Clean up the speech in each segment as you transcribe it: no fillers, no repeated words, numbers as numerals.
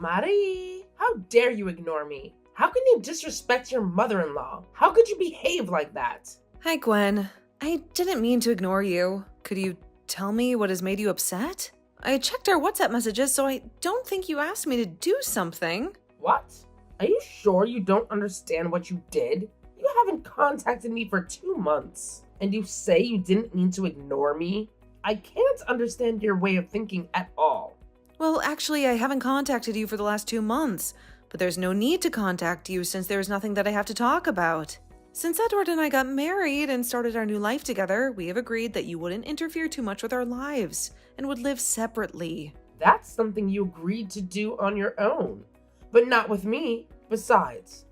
Marie, how dare you ignore me? How can you disrespect your mother-in-law? How could you behave like that? Hi, Gwen. I didn't mean to ignore you. Could you tell me what has made you upset? I checked our WhatsApp messages, so I don't think you asked me to do something. What? Are you sure you don't understand what you did? You haven't contacted me for 2 months, and you say you didn't mean to ignore me? I can't understand your way of thinking at all. Well, actually, I haven't contacted you for the last 2 months, but there's no need to contact you since there's nothing that I have to talk about. Since Edward and I got married and started our new life together, we have agreed that you wouldn't interfere too much with our lives and would live separately. That's something you agreed to do on your own, but not with me. Besides,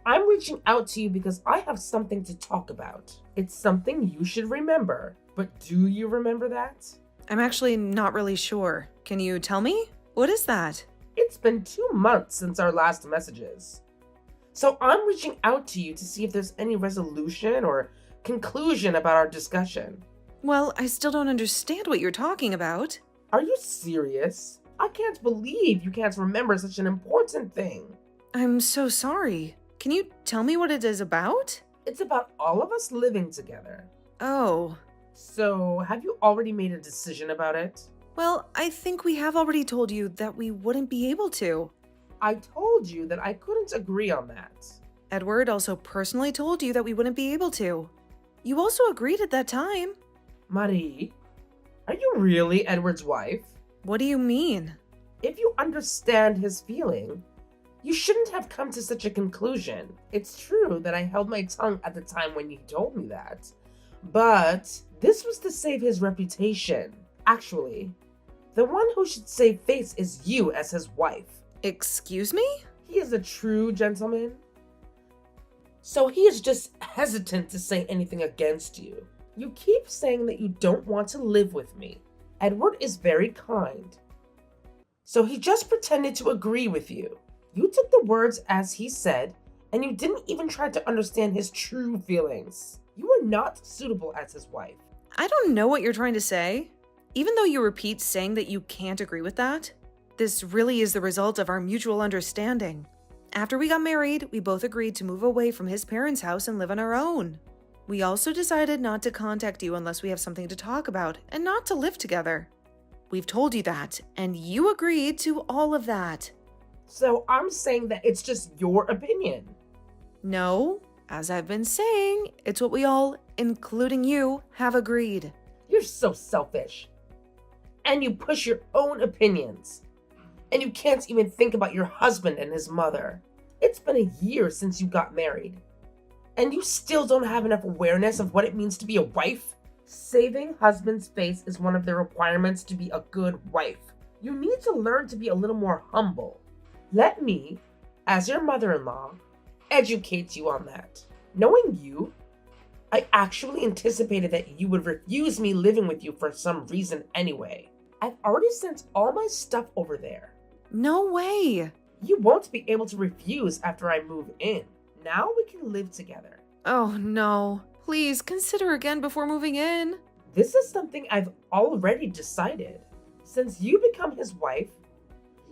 I'm reaching out to you because I have something to talk about. It's something you should remember, but do you remember that? I'm actually not really sure. Can you tell me? What is that? It's been 2 months since our last messages. So I'm reaching out to you to see if there's any resolution or conclusion about our discussion. Well, I still don't understand what you're talking about. Are you serious? I can't believe you can't remember such an important thing. I'm so sorry. Can you tell me what it is about? It's about all of us living together. Oh. So, have you already made a decision about it? Well, I think we have already told you that we wouldn't be able to. I told you that I couldn't agree on that. Edward also personally told you that we wouldn't be able to. You also agreed at that time. Marie, are you really Edward's wife? What do you mean? If you understand his feeling, you shouldn't have come to such a conclusion. It's true that I held my tongue at the time when you told me that, but this was to save his reputation. Actually, the one who should save face is you as his wife. Excuse me? He is a true gentleman, so he is just hesitant to say anything against you. You keep saying that you don't want to live with me. Edward is very kind, so he just pretended to agree with you. You took the words as he said, and you didn't even try to understand his true feelings. You are not suitable as his wife. I don't know what you're trying to say. Even though you repeat saying that you can't agree with that, this really is the result of our mutual understanding. After we got married, we both agreed to move away from his parents' house and live on our own. We also decided not to contact you unless we have something to talk about and not to live together. We've told you that, and you agreed to all of that. So I'm saying that it's just your opinion. No, as I've been saying, it's what we all, including you, have agreed. You're so selfish. And you push your own opinions. And you can't even think about your husband and his mother. It's been a year since you got married. And you still don't have enough awareness of what it means to be a wife? Saving husband's face is one of the requirements to be a good wife. You need to learn to be a little more humble. Let me, as your mother-in-law, educate you on that. Knowing you, I actually anticipated that you would refuse me living with you for some reason anyway. I've already sent all my stuff over there. No way. You won't be able to refuse after I move in. Now we can live together. Oh no. Please consider again before moving in. This is something I've already decided. Since you become his wife,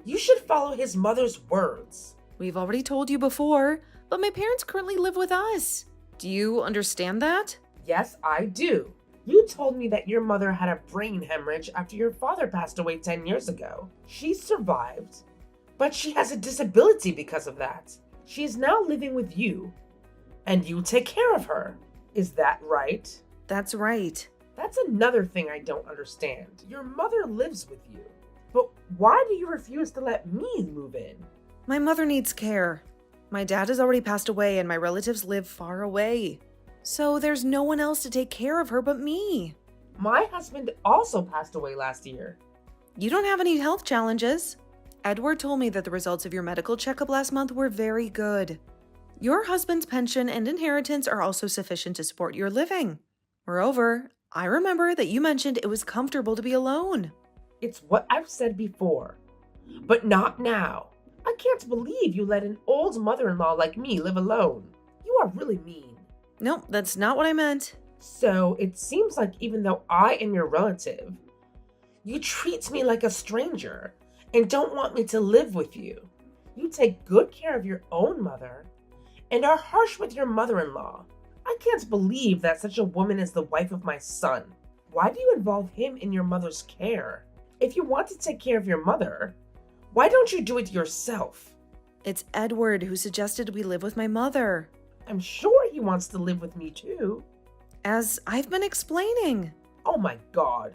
you should follow his mother's words. We've already told you before, but my parents currently live with us. Do you understand that? Yes, I do. You told me that your mother had a brain hemorrhage after your father passed away 10 years ago. She survived, but she has a disability because of that. She is now living with you, and you take care of her. Is that right? That's right. That's another thing I don't understand. Your mother lives with you, but why do you refuse to let me move in? My mother needs care. My dad has already passed away and my relatives live far away. So there's no one else to take care of her but me. My husband also passed away last year. You don't have any health challenges. Edward told me that the results of your medical checkup last month were very good. Your husband's pension and inheritance are also sufficient to support your living. Moreover, I remember that you mentioned it was comfortable to be alone. It's what I've said before, but not now. I can't believe you let an old mother-in-law like me live alone. You are really mean. Nope, that's not what I meant. So it seems like even though I am your relative, you treat me like a stranger and don't want me to live with you. You take good care of your own mother and are harsh with your mother-in-law. I can't believe that such a woman is the wife of my son. Why do you involve him in your mother's care? If you want to take care of your mother, why don't you do it yourself? It's Edward who suggested we live with my mother. I'm sure he wants to live with me too. As I've been explaining. Oh my God.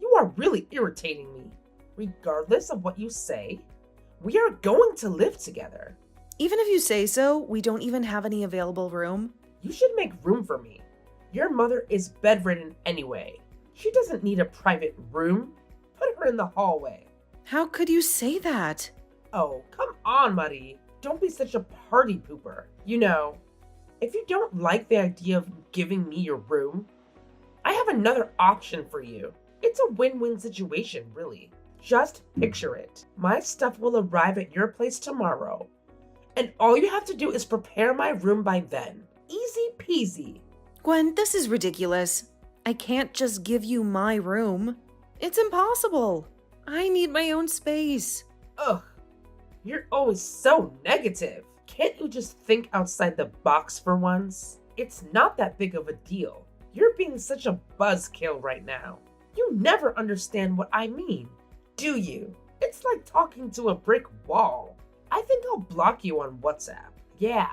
You are really irritating me. Regardless of what you say, we are going to live together. Even if you say so, we don't even have any available room. You should make room for me. Your mother is bedridden anyway. She doesn't need a private room. Put her in the hallway. How could you say that? Oh, come on, Marie. Don't be such a party pooper. You know, if you don't like the idea of giving me your room, I have another option for you. It's a win-win situation, really. Just picture it. My stuff will arrive at your place tomorrow, and all you have to do is prepare my room by then. Easy peasy. Gwen, this is ridiculous. I can't just give you my room. It's impossible. I need my own space. Ugh, you're always so negative. Can't you just think outside the box for once? It's not that big of a deal. You're being such a buzzkill right now. You never understand what I mean, do you? It's like talking to a brick wall. I think I'll block you on WhatsApp. Yeah,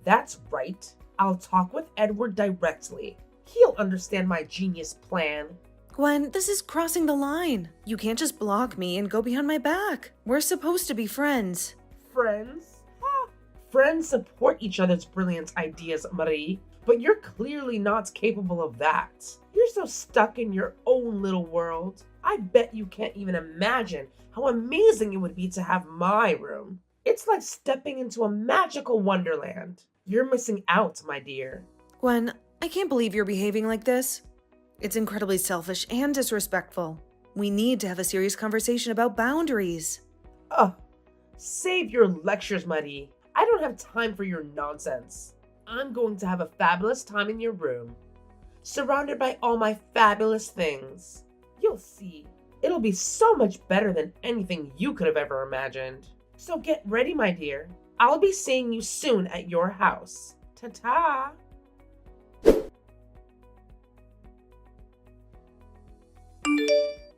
that's right. I'll talk with Edward directly. He'll understand my genius plan. Gwen, this is crossing the line. You can't just block me and go behind my back. We're supposed to be friends. Friends? Huh. Friends support each other's brilliant ideas, Marie, but you're clearly not capable of that. You're so stuck in your own little world. I bet you can't even imagine how amazing it would be to have my room. It's like stepping into a magical wonderland. You're missing out, my dear. Gwen, I can't believe you're behaving like this. It's incredibly selfish and disrespectful. We need to have a serious conversation about boundaries. Ugh, save your lectures, Marie. I don't have time for your nonsense. I'm going to have a fabulous time in your room, surrounded by all my fabulous things. You'll see. It'll be so much better than anything you could have ever imagined. So get ready, my dear. I'll be seeing you soon at your house. Ta-ta!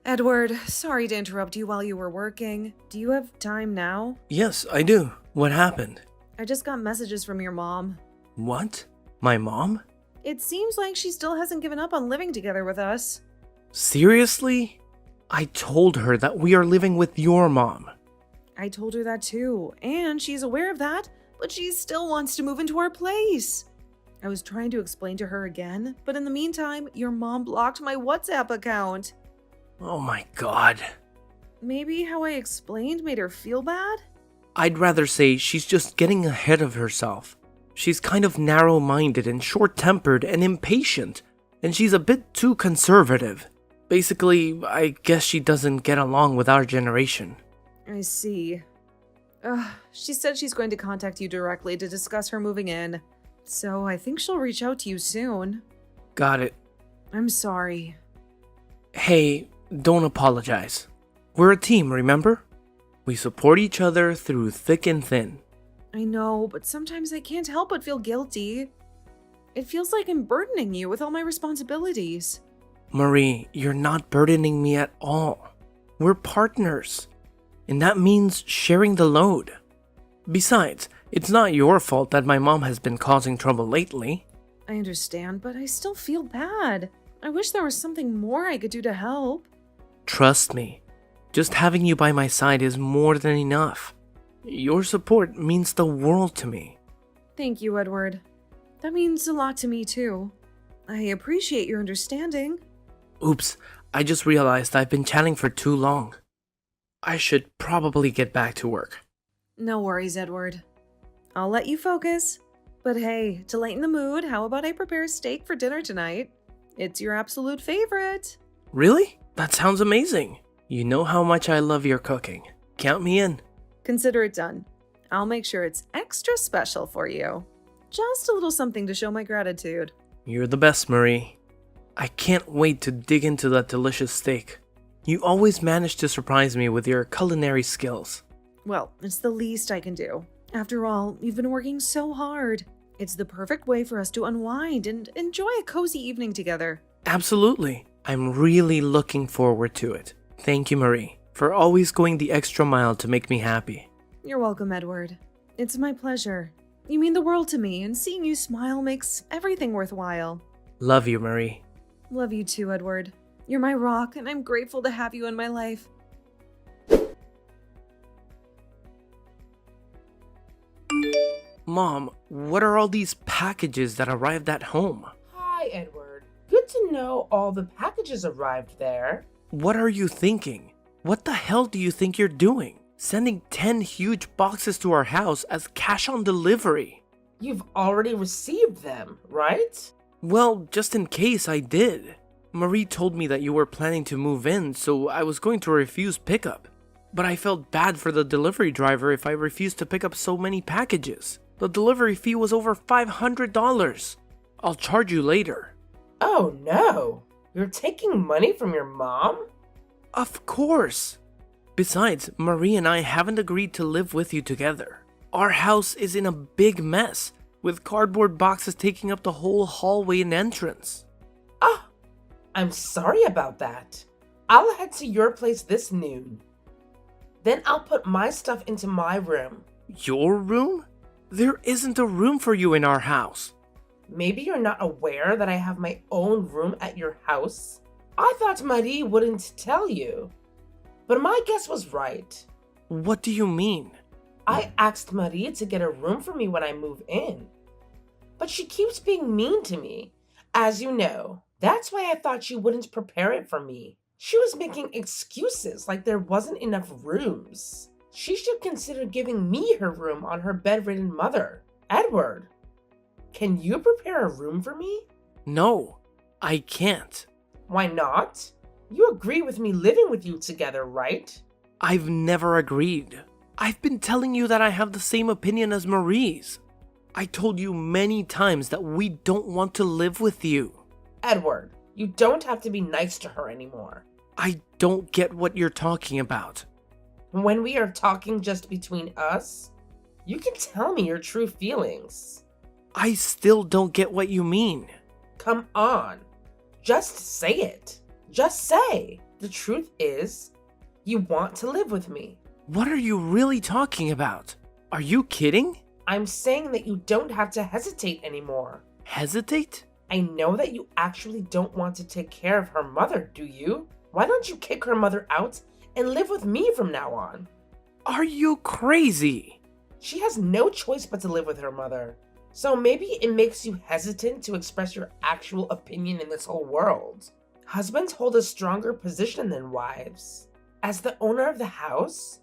Edward, sorry to interrupt you while you were working. Do you have time now? Yes, I do. What happened? I just got messages from your mom. What? My mom? It seems like she still hasn't given up on living together with us. Seriously? I told her that we are living with your mom. I told her that too, and she's aware of that, but she still wants to move into our place. I was trying to explain to her again, but in the meantime, your mom blocked my WhatsApp account. Oh my god. Maybe how I explained made her feel bad? I'd rather say she's just getting ahead of herself. She's kind of narrow-minded and short-tempered and impatient, and she's a bit too conservative. Basically, I guess she doesn't get along with our generation. I see. She said she's going to contact you directly to discuss her moving in, so I think she'll reach out to you soon. Got it. I'm sorry. Hey, don't apologize. We're a team, remember? We support each other through thick and thin. I know, but sometimes I can't help but feel guilty. It feels like I'm burdening you with all my responsibilities. Marie, you're not burdening me at all. We're partners, and that means sharing the load. Besides, it's not your fault that my mom has been causing trouble lately. I understand, but I still feel bad. I wish there was something more I could do to help. Trust me, just having you by my side is more than enough. Your support means the world to me. Thank you, Edward. That means a lot to me, too. I appreciate your understanding. Oops, I just realized I've been chatting for too long. I should probably get back to work. No worries, Edward. I'll let you focus. But hey, to lighten the mood, how about I prepare a steak for dinner tonight? It's your absolute favorite. Really? That sounds amazing. You know how much I love your cooking. Count me in. Consider it done. I'll make sure it's extra special for you. Just a little something to show my gratitude. You're the best, Marie. I can't wait to dig into that delicious steak. You always manage to surprise me with your culinary skills. Well, it's the least I can do. After all, you've been working so hard. It's the perfect way for us to unwind and enjoy a cozy evening together. Absolutely. I'm really looking forward to it. Thank you, Marie, for always going the extra mile to make me happy. You're welcome, Edward. It's my pleasure. You mean the world to me, and seeing you smile makes everything worthwhile. Love you, Marie. Love you too, Edward. You're my rock, and I'm grateful to have you in my life. Mom, what are all these packages that arrived at home? Hi, Edward. Good to know all the packages arrived there. What are you thinking? What the hell do you think you're doing? Sending 10 huge boxes to our house as cash on delivery. You've already received them, right? Well, just in case I did. Marie told me that you were planning to move in, so I was going to refuse pickup. But I felt bad for the delivery driver if I refused to pick up so many packages. The delivery fee was over $500. I'll charge you later. Oh no! You're taking money from your mom? Of course. Besides, Marie and I haven't agreed to live with you together. Our house is in a big mess, with cardboard boxes taking up the whole hallway and entrance. Ah, I'm sorry about that. I'll head to your place this noon. Then I'll put my stuff into my room. Your room? There isn't a room for you in our house. Maybe you're not aware that I have my own room at your house? I thought Marie wouldn't tell you. But my guess was right. What do you mean? I asked Marie to get a room for me when I move in. But she keeps being mean to me, as you know. That's why I thought she wouldn't prepare it for me. She was making excuses like there wasn't enough rooms. She should consider giving me her room on her bedridden mother. Edward, can you prepare a room for me? No, I can't. Why not? You agree with me living with you together, right? I've never agreed. I've been telling you that I have the same opinion as Marie's. I told you many times that we don't want to live with you. Edward, you don't have to be nice to her anymore. I don't get what you're talking about. When we are talking just between us, you can tell me your true feelings. I still don't get what you mean. Come on, just say it. Just say, the truth is, you want to live with me. What are you really talking about? Are you kidding? I'm saying that you don't have to hesitate anymore. Hesitate? I know that you actually don't want to take care of her mother, do you? Why don't you kick her mother out and live with me from now on? Are you crazy? She has no choice but to live with her mother. So maybe it makes you hesitant to express your actual opinion in this whole world. Husbands hold a stronger position than wives. As the owner of the house,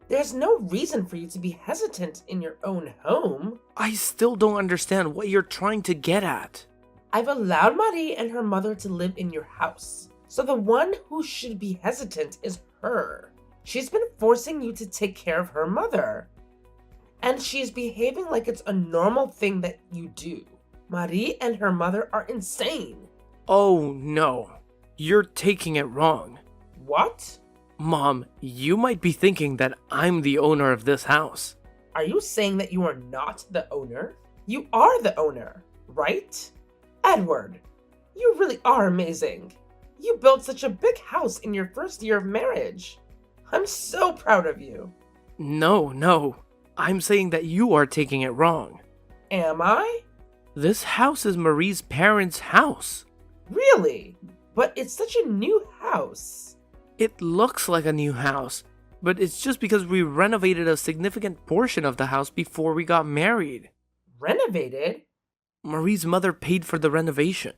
there's no reason for you to be hesitant in your own home. I still don't understand what you're trying to get at. I've allowed Marie and her mother to live in your house. So the one who should be hesitant is her. She's been forcing you to take care of her mother. And she's behaving like it's a normal thing that you do. Marie and her mother are insane. Oh no, you're taking it wrong. What? Mom, you might be thinking that I'm the owner of this house. Are you saying that you are not the owner? You are the owner, right? Edward, you really are amazing. You built such a big house in your first year of marriage. I'm so proud of you. No. I'm saying that you are taking it wrong. Am I? This house is Marie's parents' house. Really? But it's such a new house. It looks like a new house, but it's just because we renovated a significant portion of the house before we got married. Renovated? Marie's mother paid for the renovation.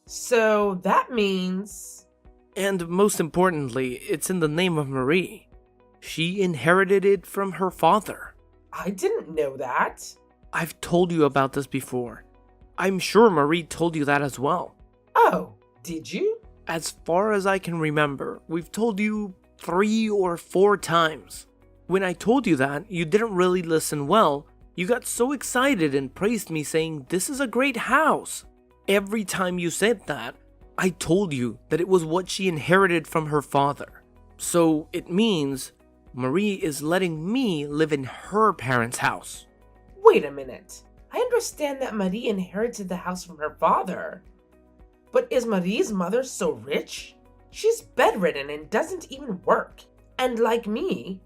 So that means... And most importantly, it's in the name of Marie. She inherited it from her father. I didn't know that. I've told you about this before. I'm sure Marie told you that as well. Oh, did you? As far as I can remember, we've told you 3 or 4 times. When I told you that, you didn't really listen well. You got so excited and praised me saying, "This is a great house." Every time you said that, I told you that it was what she inherited from her father. So it means Marie is letting me live in her parents' house. Wait a minute. I understand that Marie inherited the house from her father. But is Marie's mother so rich? She's bedridden and doesn't even work. And like me,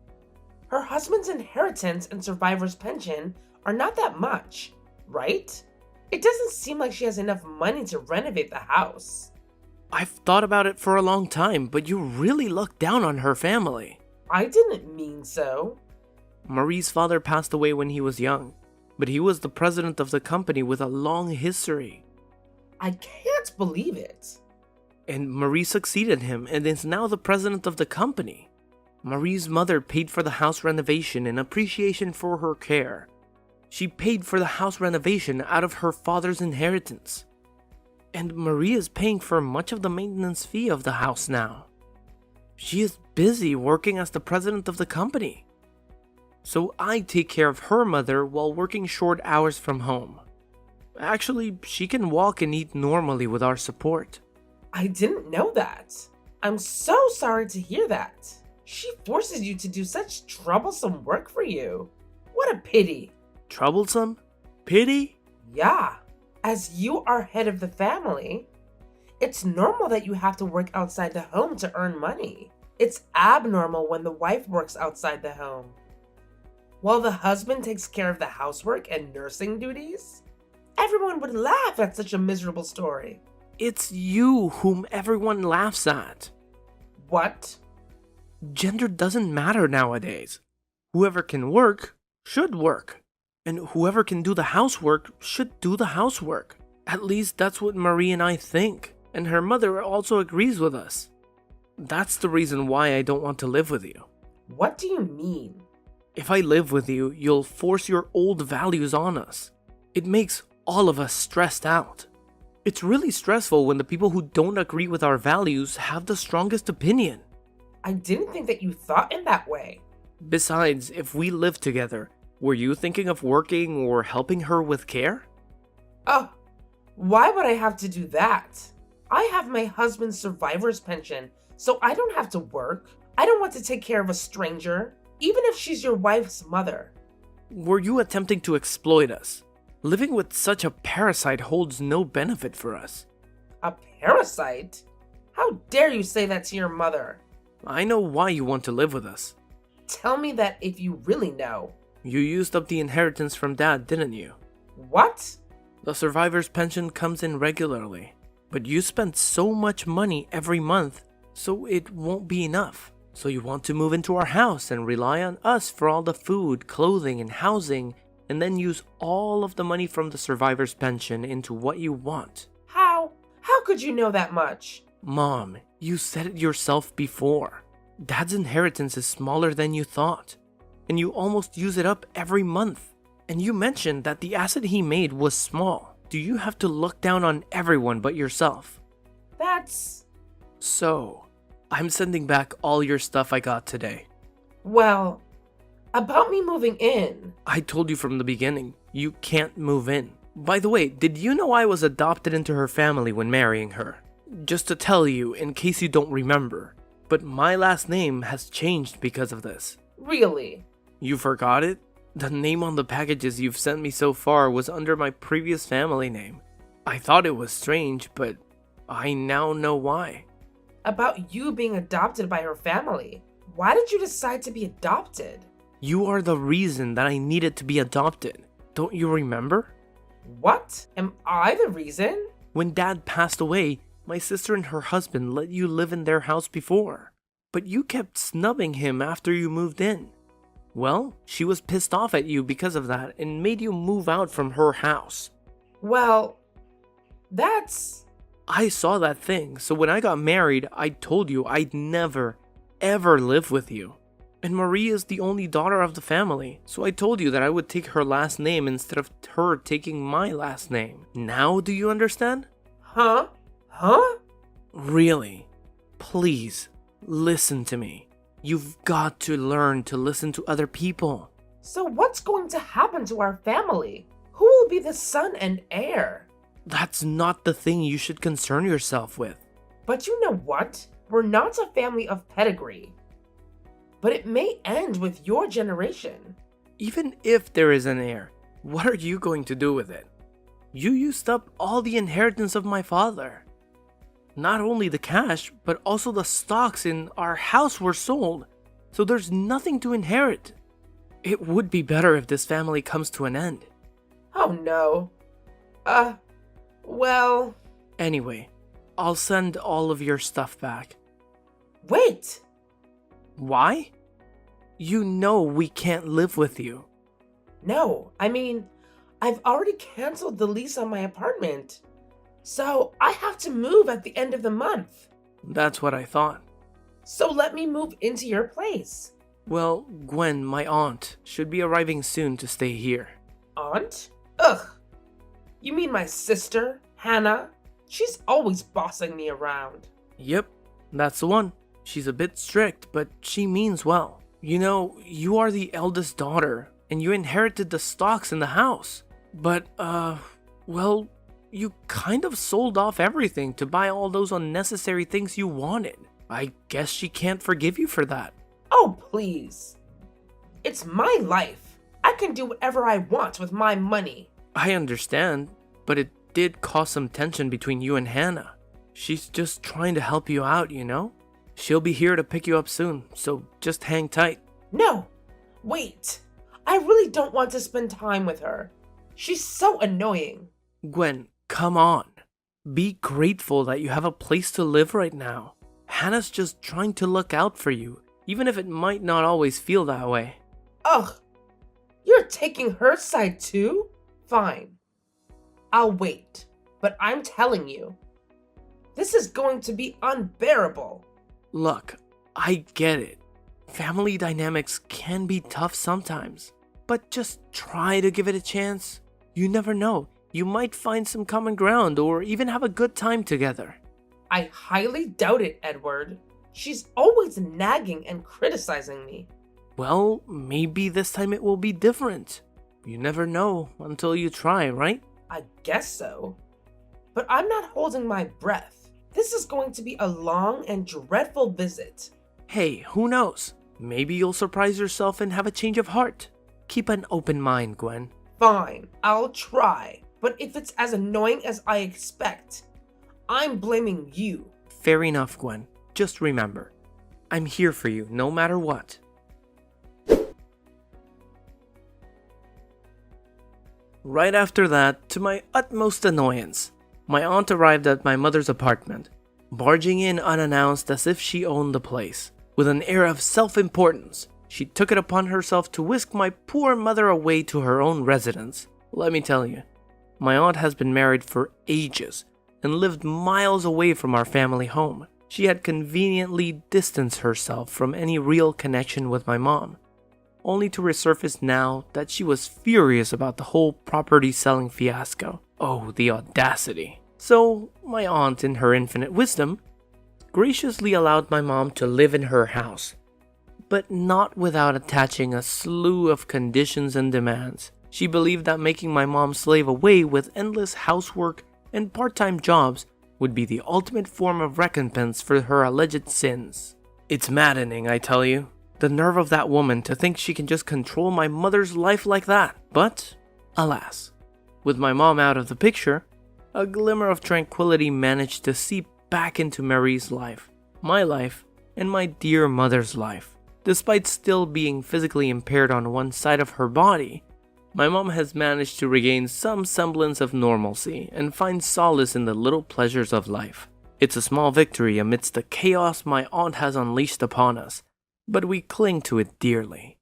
her husband's inheritance and survivor's pension are not that much, right? It doesn't seem like she has enough money to renovate the house. I've thought about it for a long time, but you really look down on her family. I didn't mean so. Marie's father passed away when he was young, but he was the president of the company with a long history. I can't believe it. And Marie succeeded him and is now the president of the company. Marie's mother paid for the house renovation in appreciation for her care. She paid for the house renovation out of her father's inheritance. And Marie is paying for much of the maintenance fee of the house now. She is busy working as the president of the company. So I take care of her mother while working short hours from home. Actually, she can walk and eat normally with our support. I didn't know that. I'm so sorry to hear that. She forces you to do such troublesome work for you. What a pity. Troublesome? Pity? Yeah. As you are head of the family, it's normal that you have to work outside the home to earn money. It's abnormal when the wife works outside the home, while the husband takes care of the housework and nursing duties. Everyone would laugh at such a miserable story. It's you whom everyone laughs at. What? Gender doesn't matter nowadays. Whoever can work should work. And whoever can do the housework should do the housework. At least that's what Marie and I think. And her mother also agrees with us. That's the reason why I don't want to live with you. What do you mean? If I live with you, you'll force your old values on us. It makes all of us stressed out. It's really stressful when the people who don't agree with our values have the strongest opinion. I didn't think that you thought in that way. Besides, if we live together, were you thinking of working or helping her with care? Oh, why would I have to do that? I have my husband's survivor's pension, so I don't have to work. I don't want to take care of a stranger, even if she's your wife's mother. Were you attempting to exploit us? Living with such a parasite holds no benefit for us. A parasite? How dare you say that to your mother? I know why you want to live with us. Tell me that if you really know. You used up the inheritance from Dad, didn't you? What? The survivor's pension comes in regularly, but you spend so much money every month, so it won't be enough. So you want to move into our house and rely on us for all the food, clothing, and housing, and then use all of the money from the survivor's pension into what you want. How? How could you know that much? Mom, you said it yourself before. Dad's inheritance is smaller than you thought, and you almost use it up every month. And you mentioned that the asset he made was small. Do you have to look down on everyone but yourself? That's... So, I'm sending back all your stuff I got today. Well, about me moving in. I told you from the beginning, you can't move in. By the way, did you know I was adopted into her family when marrying her? Just to tell you, in case you don't remember. But my last name has changed because of this. Really? You forgot it? The name on the packages you've sent me so far was under my previous family name. I thought it was strange, but I now know why. About you being adopted by her family. Why did you decide to be adopted? You are the reason that I needed to be adopted. Don't you remember? What? Am I the reason? When Dad passed away, my sister and her husband let you live in their house before. But you kept snubbing him after you moved in. Well, she was pissed off at you because of that and made you move out from her house. Well, that's... I saw that thing, so when I got married, I told you I'd never, ever live with you. And Marie is the only daughter of the family, so I told you that I would take her last name instead of her taking my last name. Now do you understand? Huh? Huh? Really? Please, listen to me. You've got to learn to listen to other people. So what's going to happen to our family? Who will be the son and heir? That's not the thing you should concern yourself with. But you know what? We're not a family of pedigree. But it may end with your generation. Even if there is an heir, what are you going to do with it? You used up all the inheritance of my father. Not only the cash, but also the stocks in our house were sold, so there's nothing to inherit. It would be better if this family comes to an end. Oh no. Well... Anyway, I'll send all of your stuff back. Wait! Why? You know we can't live with you. No, I mean, I've already canceled the lease on my apartment. So I have to move at the end of the month. That's what I thought. So let me move into your place. Well, Gwen, my aunt, should be arriving soon to stay here. Aunt? Ugh. You mean my sister, Hannah? She's always bossing me around. Yep, that's the one. She's a bit strict, but she means well. You know, you are the eldest daughter, and you inherited the stocks in the house. But, well, you kind of sold off everything to buy all those unnecessary things you wanted. I guess she can't forgive you for that. Oh, please. It's my life. I can do whatever I want with my money. I understand, but it did cause some tension between you and Hannah. She's just trying to help you out, you know? She'll be here to pick you up soon, so just hang tight. No, wait. I really don't want to spend time with her. She's so annoying. Gwen, come on. Be grateful that you have a place to live right now. Hannah's just trying to look out for you, even if it might not always feel that way. Ugh, you're taking her side too? Fine. I'll wait, but I'm telling you, this is going to be unbearable. Look, I get it. Family dynamics can be tough sometimes, but just try to give it a chance. You never know, you might find some common ground or even have a good time together. I highly doubt it, Edward. She's always nagging and criticizing me. Well, maybe this time it will be different. You never know until you try, right? I guess so. But I'm not holding my breath. This is going to be a long and dreadful visit. Hey, who knows? Maybe you'll surprise yourself and have a change of heart. Keep an open mind, Gwen. Fine, I'll try. But if it's as annoying as I expect, I'm blaming you. Fair enough, Gwen. Just remember, I'm here for you no matter what. Right after that, to my utmost annoyance, my aunt arrived at my mother's apartment, barging in unannounced as if she owned the place. With an air of self-importance, she took it upon herself to whisk my poor mother away to her own residence. Let me tell you, my aunt has been married for ages and lived miles away from our family home. She had conveniently distanced herself from any real connection with my mom, only to resurface now that she was furious about the whole property selling fiasco. Oh, the audacity. So, my aunt, in her infinite wisdom, graciously allowed my mom to live in her house, but not without attaching a slew of conditions and demands. She believed that making my mom slave away with endless housework and part-time jobs would be the ultimate form of recompense for her alleged sins. It's maddening, I tell you. The nerve of that woman to think she can just control my mother's life like that. But, alas, with my mom out of the picture, a glimmer of tranquility managed to seep back into Marie's life, my life, and my dear mother's life. Despite still being physically impaired on one side of her body, my mom has managed to regain some semblance of normalcy and find solace in the little pleasures of life. It's a small victory amidst the chaos my aunt has unleashed upon us, but we cling to it dearly.